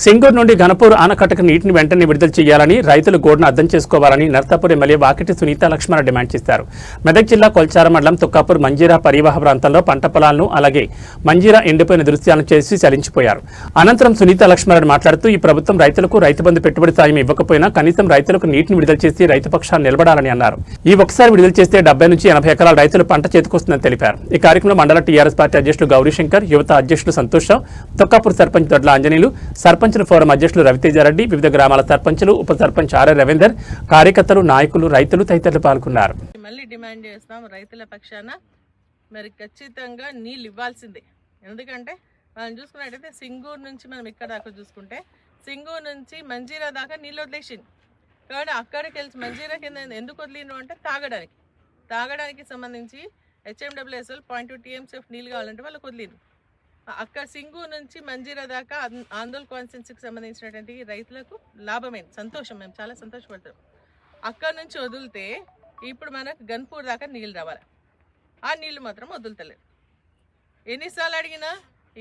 సింగూరు నుండి ఘనపూర్ ఆనకట్టకు నీటిని వెంటనే విడుదల చేయాలని రైతులు గోడును అర్థం చేసుకోవాలని నర్సాపూర్ ఎమ్మెల్యే వాకిటి సునీత లక్ష్మణ డిమాండ్ చేశారు. మెదక్ జిల్లా కొల్చార మండలం తుక్కాపూర్ మంజీరా పరివాహ ప్రాంతంలో పంట పొలాలను అలాగే మంజీరా ఎండిపోయిన దృశ్యాలను చేసి చలించిపోయారు. అనంతరం సునీత లక్ష్మణ మాట్లాడుతూ ఈ ప్రభుత్వం రైతులకు రైతు బంధు పెట్టుబడి సాయం ఇవ్వకపోయినా కనీసం రైతులకు నీటిని విడుదల చేసి రైతు పక్షాన్ని నిలబడాలని అన్నారు. ఈ ఒకసారి విడుదల చేస్తే 70 నుంచి 80 ఎకరాల రైతులు పంట చేతికొస్తుందని తెలిపారు. ఈ కార్యక్రమంలో మండల టీఆర్ఎస్ పార్టీ అధ్యక్షులు గౌరీశంకర్, యువత అధ్యక్షులు సంతోష్ రావు, తుక్కాపూర్ సర్పంచ్ దొడ్ల ఆంజనేయులు, సర్పంచుల ఫోరం అధ్యక్షులు రవితేజారెడ్డి, వివిధ గ్రామాల సర్పంచులు, ఉప సర్పంచ్ ఆర్ఏ రవీందర్, కార్యకర్తలు, నాయకులు, రైతులు తదితరులు పాల్గొన్నారు. మళ్ళీ డిమాండ్ చేస్తాం రైతుల పక్షాన మరి ఖచ్చితంగా నీళ్ళు ఇవ్వాల్సిందే. ఎందుకంటే మనం చూసుకున్నట్టయితే సింగూరు నుంచి మనం ఇక్కడ దాకా చూసుకుంటే సింగూరు నుంచి మంజీరా దాకా నీళ్ళు వదిలేసింది. కాబట్టి అక్కడికి వెళ్ళి మంజీరా కింద ఎందుకు వదిలిండ్రు అంటే తాగడానికి సంబంధించి HMWSL 0.2 TMCF నీళ్ళు కావాలంటే వాళ్ళకి వదిలిండ్రు. అక్కడ సింగూరు నుంచి మంజీరా దాకా ఆందోళన కాన్స్టిట్యున్సీకి సంబంధించినటువంటి రైతులకు లాభమైంది, సంతోషం, మేము చాలా సంతోషపడతాం. అక్కడ నుంచి వదిలితే ఇప్పుడు మనకు గన్పూర్ దాకా నీళ్ళు రావాలి, ఆ నీళ్ళు మాత్రం వదులుతలేదు. ఎన్నిసార్లు అడిగినా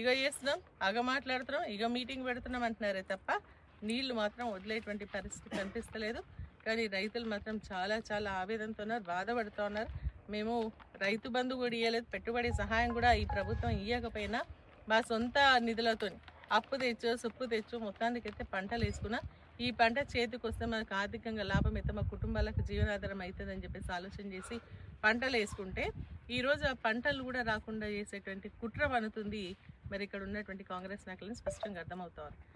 ఇక చేస్తున్నాం, అగ మాట్లాడుతున్నాం, ఇక మీటింగ్ పెడుతున్నాం అంటున్నారే తప్ప నీళ్లు మాత్రం వదిలేటువంటి పరిస్థితి కనిపిస్తలేదు. కానీ రైతులు మాత్రం చాలా చాలా ఆవేదనతో ఉన్నారు, బాధపడుతూ ఉన్నారు. మేము రైతు బంధు కూడా ఇవ్వలేదు, పెట్టుబడి సహాయం కూడా ఈ ప్రభుత్వం ఇవ్వకపోయినా మా సొంత నిధులతో అప్పు తెచ్చు సొప్పు తెచ్చు మొత్తానికైతే పంటలు వేసుకున్నా. ఈ పంట చేతికి వస్తే మనకు ఆర్థికంగా లాభం అయితే మా కుటుంబాలకు జీవనాధారం అవుతుందని చెప్పేసి ఆలోచన చేసి పంటలు వేసుకుంటే ఈరోజు ఆ పంటలు కూడా రాకుండా చేసేటువంటి కుట్ర వనుతుంది. మరి ఇక్కడ ఉన్నటువంటి కాంగ్రెస్ నాయకులను స్పష్టంగా అర్థమవుతారు.